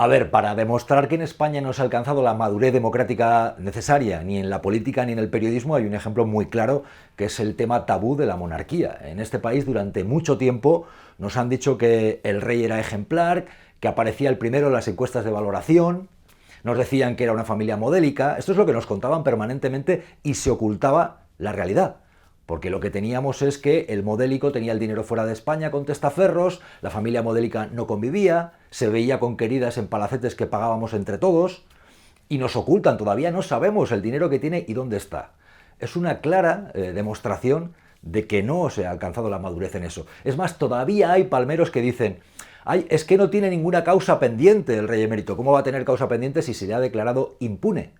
A ver, para demostrar que en España no se ha alcanzado la madurez democrática necesaria, ni en la política ni en el periodismo, hay un ejemplo muy claro, que es el tema tabú de la monarquía. En este país, durante mucho tiempo, nos han dicho que el rey era ejemplar, que aparecía el primero en las encuestas de valoración, nos decían que era una familia modélica. Esto es lo que nos contaban permanentemente y se ocultaba la realidad. Porque lo que teníamos es que el modélico tenía el dinero fuera de España con testaferros, la familia modélica no convivía, se veía con queridas en palacetes que pagábamos entre todos, y nos ocultan, todavía no sabemos el dinero que tiene y dónde está. Es una clara demostración de que no se ha alcanzado la madurez en eso. Es más, todavía hay palmeros que dicen, ay, es que no tiene ninguna causa pendiente el rey emérito. ¿Cómo va a tener causa pendiente si se le ha declarado impune?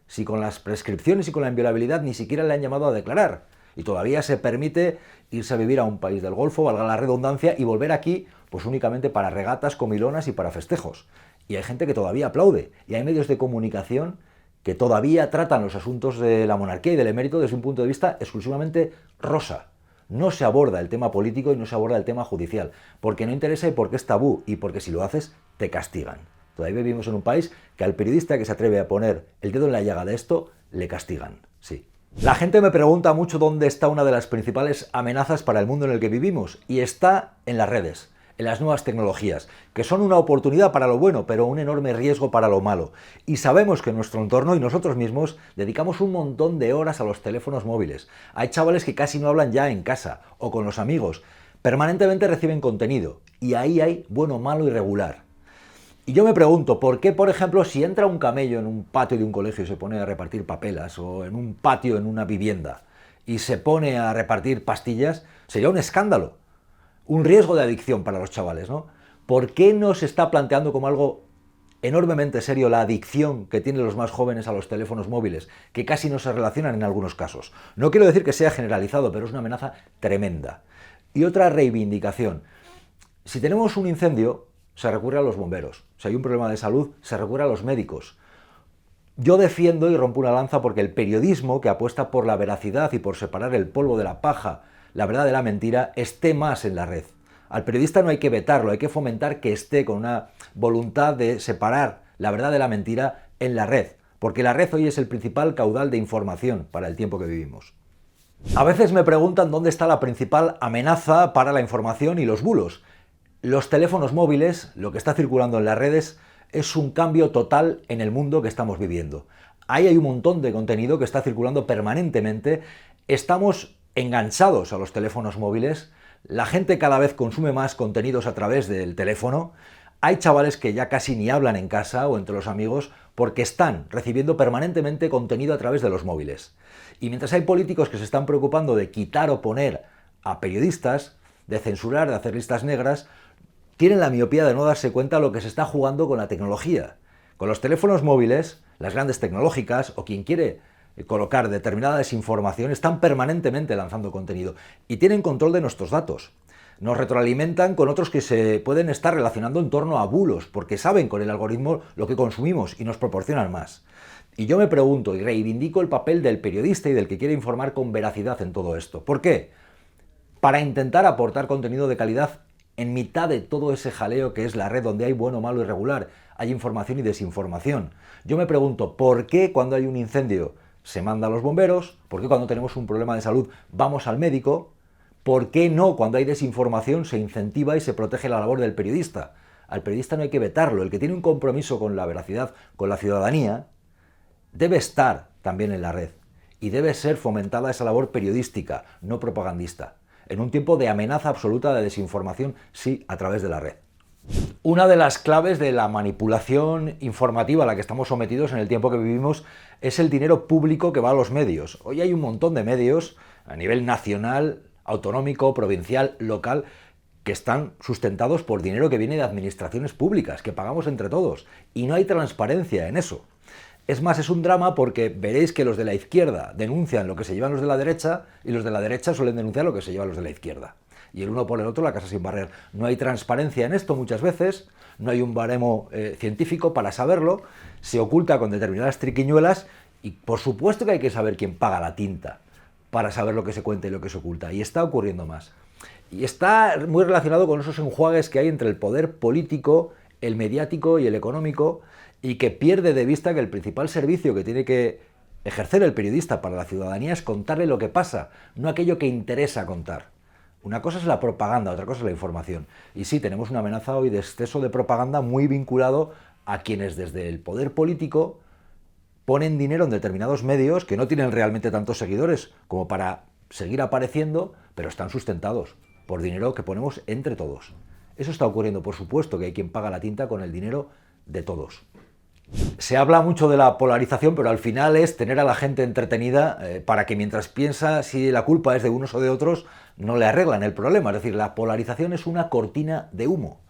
Si con las prescripciones y con la inviolabilidad ni siquiera le han llamado a declarar. Y todavía se permite irse a vivir a un país del Golfo, valga la redundancia, y volver aquí pues únicamente para regatas, comilonas y para festejos. Y hay gente que todavía aplaude. Y hay medios de comunicación que todavía tratan los asuntos de la monarquía y del emérito desde un punto de vista exclusivamente rosa. No se aborda el tema político y no se aborda el tema judicial, porque no interesa y porque es tabú, y porque si lo haces, te castigan. Todavía vivimos en un país que al periodista que se atreve a poner el dedo en la llaga de esto, le castigan, sí. La gente me pregunta mucho dónde está una de las principales amenazas para el mundo en el que vivimos, y está en las redes, en las nuevas tecnologías, que son una oportunidad para lo bueno, pero un enorme riesgo para lo malo. Y sabemos que en nuestro entorno y nosotros mismos dedicamos un montón de horas a los teléfonos móviles. Hay chavales que casi no hablan ya en casa o con los amigos, permanentemente reciben contenido, y ahí hay bueno, malo y regular. Y yo me pregunto, ¿por qué, por ejemplo, si entra un camello en un patio de un colegio y se pone a repartir papelas, o en un patio en una vivienda y se pone a repartir pastillas, sería un escándalo, un riesgo de adicción para los chavales, ¿no? ¿Por qué no se está planteando como algo enormemente serio la adicción que tienen los más jóvenes a los teléfonos móviles, que casi no se relacionan en algunos casos? No quiero decir que sea generalizado, pero es una amenaza tremenda. Y otra reivindicación. Si tenemos un incendio, se recurre a los bomberos. Si hay un problema de salud, se recurre a los médicos. Yo defiendo y rompo una lanza porque el periodismo, que apuesta por la veracidad y por separar el polvo de la paja, la verdad de la mentira, esté más en la red. Al periodista no hay que vetarlo, hay que fomentar que esté con una voluntad de separar la verdad de la mentira en la red, porque la red hoy es el principal caudal de información para el tiempo que vivimos. A veces me preguntan dónde está la principal amenaza para la información y los bulos. Los teléfonos móviles, lo que está circulando en las redes, es un cambio total en el mundo que estamos viviendo. Ahí hay un montón de contenido que está circulando permanentemente. Estamos enganchados a los teléfonos móviles. La gente cada vez consume más contenidos a través del teléfono. Hay chavales que ya casi ni hablan en casa o entre los amigos porque están recibiendo permanentemente contenido a través de los móviles. Y mientras hay políticos que se están preocupando de quitar o poner a periodistas, de censurar, de hacer listas negras, tienen la miopía de no darse cuenta de lo que se está jugando con la tecnología. Con los teléfonos móviles, las grandes tecnológicas o quien quiere colocar determinada desinformación están permanentemente lanzando contenido y tienen control de nuestros datos. Nos retroalimentan con otros que se pueden estar relacionando en torno a bulos porque saben con el algoritmo lo que consumimos y nos proporcionan más. Y yo me pregunto y reivindico el papel del periodista y del que quiere informar con veracidad en todo esto. ¿Por qué? Para intentar aportar contenido de calidad en mitad de todo ese jaleo que es la red donde hay bueno, malo y regular, hay información y desinformación. Yo me pregunto, ¿por qué cuando hay un incendio se manda a los bomberos? ¿Por qué cuando tenemos un problema de salud vamos al médico? ¿Por qué no cuando hay desinformación se incentiva y se protege la labor del periodista? Al periodista no hay que vetarlo, el que tiene un compromiso con la veracidad, con la ciudadanía, debe estar también en la red y debe ser fomentada esa labor periodística, no propagandista, en un tiempo de amenaza absoluta de desinformación, sí, a través de la red. Una de las claves de la manipulación informativa a la que estamos sometidos en el tiempo que vivimos es el dinero público que va a los medios. Hoy hay un montón de medios a nivel nacional, autonómico, provincial, local, que están sustentados por dinero que viene de administraciones públicas, que pagamos entre todos, y no hay transparencia en eso. Es más, es un drama porque veréis que los de la izquierda denuncian lo que se llevan los de la derecha y los de la derecha suelen denunciar lo que se llevan los de la izquierda. Y el uno por el otro la casa sin barrer. No hay transparencia en esto muchas veces, no hay un baremo científico para saberlo, se oculta con determinadas triquiñuelas y por supuesto que hay que saber quién paga la tinta para saber lo que se cuenta y lo que se oculta. Y está ocurriendo más. Y está muy relacionado con esos enjuagues que hay entre el poder político el mediático y el económico, y que pierde de vista que el principal servicio que tiene que ejercer el periodista para la ciudadanía es contarle lo que pasa, no aquello que interesa contar. Una cosa es la propaganda, otra cosa es la información. Y sí, tenemos una amenaza hoy de exceso de propaganda muy vinculado a quienes desde el poder político ponen dinero en determinados medios que no tienen realmente tantos seguidores como para seguir apareciendo, pero están sustentados por dinero que ponemos entre todos. Eso está ocurriendo, por supuesto, que hay quien paga la tinta con el dinero de todos. Se habla mucho de la polarización, pero al final es tener a la gente entretenida para que mientras piensa si la culpa es de unos o de otros, no le arreglan el problema. Es decir, la polarización es una cortina de humo.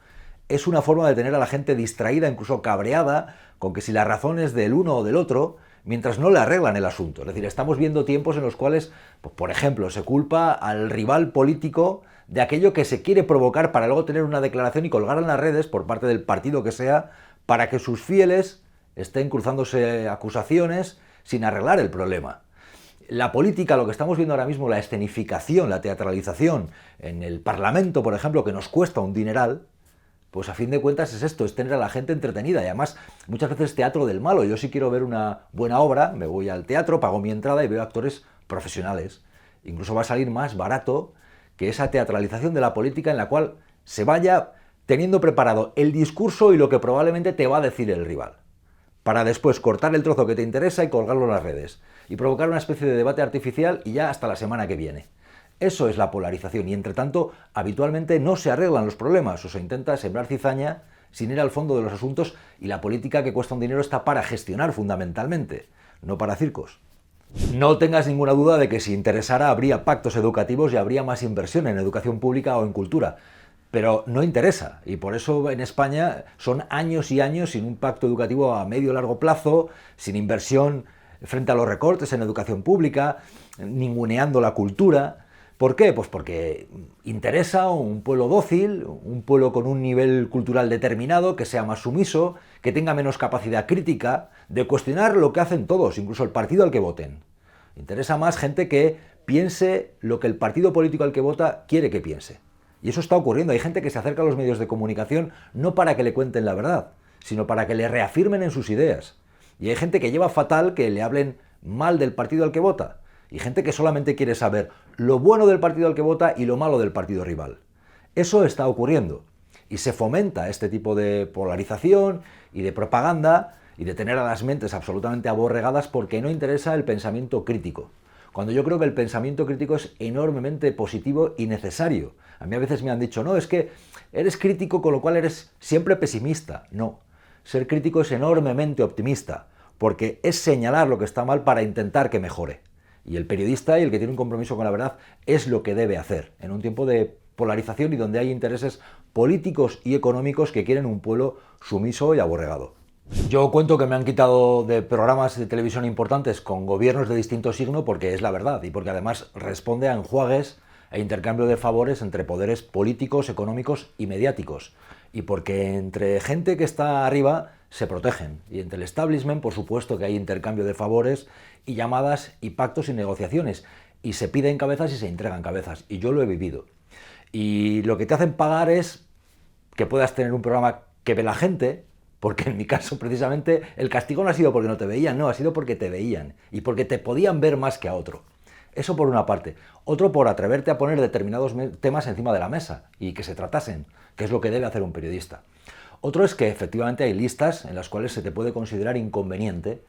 Es una forma de tener a la gente distraída, incluso cabreada, con que si la razón es del uno o del otro, mientras no le arreglan el asunto. Es decir, estamos viendo tiempos en los cuales, pues, por ejemplo, se culpa al rival político de aquello que se quiere provocar para luego tener una declaración y colgar en las redes por parte del partido que sea, para que sus fieles estén cruzándose acusaciones sin arreglar el problema. La política, lo que estamos viendo ahora mismo, la escenificación, la teatralización en el Parlamento, por ejemplo, que nos cuesta un dineral, pues a fin de cuentas es esto, es tener a la gente entretenida. Y además, muchas veces teatro del malo. Yo si quiero ver una buena obra, me voy al teatro, pago mi entrada y veo actores profesionales. Incluso va a salir más barato que esa teatralización de la política en la cual se vaya teniendo preparado el discurso y lo que probablemente te va a decir el rival, para después cortar el trozo que te interesa y colgarlo en las redes, y provocar una especie de debate artificial y ya hasta la semana que viene. Eso es la polarización, y entre tanto, habitualmente no se arreglan los problemas, o se intenta sembrar cizaña sin ir al fondo de los asuntos, y la política, que cuesta un dinero, está para gestionar fundamentalmente, no para circos. No tengas ninguna duda de que si interesara habría pactos educativos y habría más inversión en educación pública o en cultura. Pero no interesa, y por eso en España son años y años sin un pacto educativo a medio o largo plazo, sin inversión frente a los recortes en educación pública, ninguneando la cultura. ¿Por qué? Pues porque interesa un pueblo dócil, un pueblo con un nivel cultural determinado, que sea más sumiso, que tenga menos capacidad crítica de cuestionar lo que hacen todos, incluso el partido al que voten. Interesa más gente que piense lo que el partido político al que vota quiere que piense. Y eso está ocurriendo. Hay gente que se acerca a los medios de comunicación no para que le cuenten la verdad, sino para que le reafirmen en sus ideas. Y hay gente que lleva fatal que le hablen mal del partido al que vota. Y gente que solamente quiere saber lo bueno del partido al que vota y lo malo del partido rival. Eso está ocurriendo. Y se fomenta este tipo de polarización y de propaganda y de tener a las mentes absolutamente aborregadas porque no interesa el pensamiento crítico. Cuando yo creo que el pensamiento crítico es enormemente positivo y necesario. A mí a veces me han dicho, no, es que eres crítico con lo cual eres siempre pesimista. No, ser crítico es enormemente optimista, porque es señalar lo que está mal para intentar que mejore. Y el periodista y el que tiene un compromiso con la verdad es lo que debe hacer, en un tiempo de polarización y donde hay intereses políticos y económicos que quieren un pueblo sumiso y aborregado. Yo cuento que me han quitado de programas de televisión importantes con gobiernos de distinto signo porque es la verdad y porque además responde a enjuagues e intercambio de favores entre poderes políticos, económicos y mediáticos. Y porque entre gente que está arriba se protegen. Y entre el establishment, por supuesto que hay intercambio de favores y llamadas y pactos y negociaciones. Y se piden cabezas y se entregan cabezas. Y yo lo he vivido. Y lo que te hacen pagar es que puedas tener un programa que ve la gente, porque en mi caso precisamente el castigo no ha sido porque no te veían, no, ha sido porque te veían y porque te podían ver más que a otro. Eso por una parte. Otro por atreverte a poner determinados temas encima de la mesa y que se tratasen, que es lo que debe hacer un periodista. Otro es que efectivamente hay listas en las cuales se te puede considerar inconveniente.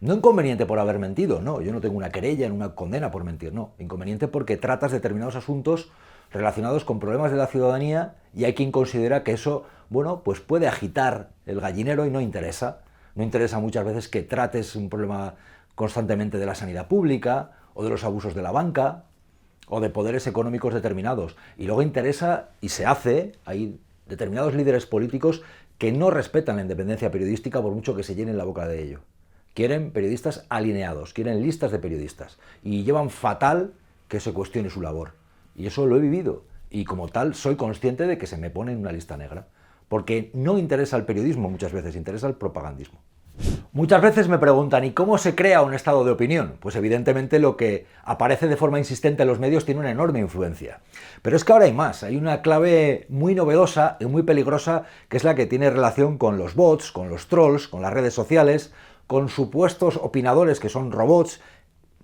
No inconveniente por haber mentido, no, yo no tengo una querella ni una condena por mentir, no. Inconveniente porque tratas determinados asuntos relacionados con problemas de la ciudadanía y hay quien considera que eso, bueno, pues puede agitar el gallinero y no interesa. No interesa muchas veces que trates un problema constantemente de la sanidad pública o de los abusos de la banca o de poderes económicos determinados. Y luego interesa y se hace, hay determinados líderes políticos que no respetan la independencia periodística por mucho que se llenen la boca de ello. Quieren periodistas alineados, quieren listas de periodistas y llevan fatal que se cuestione su labor. Y eso lo he vivido y como tal soy consciente de que se me pone en una lista negra. Porque no interesa el periodismo muchas veces, interesa el propagandismo. Muchas veces me preguntan, ¿y cómo se crea un estado de opinión? Pues evidentemente lo que aparece de forma insistente en los medios tiene una enorme influencia. Pero es que ahora hay más, hay una clave muy novedosa y muy peligrosa que es la que tiene relación con los bots, con los trolls, con las redes sociales, con supuestos opinadores que son robots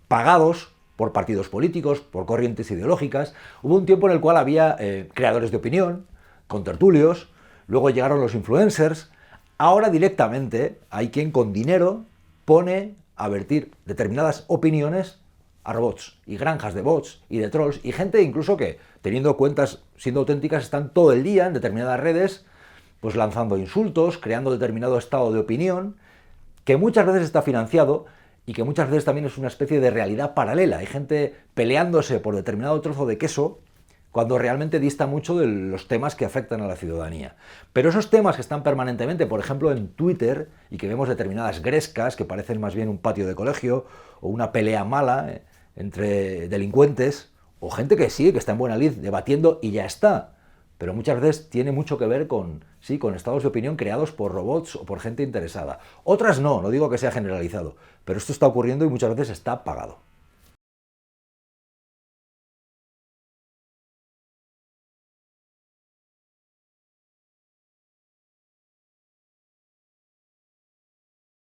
pagados por partidos políticos, por corrientes ideológicas. Hubo un tiempo en el cual había creadores de opinión, contertulios, luego llegaron los influencers. Ahora directamente hay quien con dinero pone a vertir determinadas opiniones a robots y granjas de bots y de trolls y gente incluso que, teniendo cuentas siendo auténticas, están todo el día en determinadas redes pues lanzando insultos, creando determinado estado de opinión que muchas veces está financiado y que muchas veces también es una especie de realidad paralela. Hay gente peleándose por determinado trozo de queso cuando realmente dista mucho de los temas que afectan a la ciudadanía. Pero esos temas que están permanentemente, por ejemplo, en Twitter, y que vemos determinadas grescas que parecen más bien un patio de colegio, o una pelea mala entre delincuentes, o gente que sí, que está en buena lid debatiendo y ya está. Pero muchas veces tiene mucho que ver con, sí, con estados de opinión creados por robots o por gente interesada. Otras no, no digo que sea generalizado, pero esto está ocurriendo y muchas veces está pagado.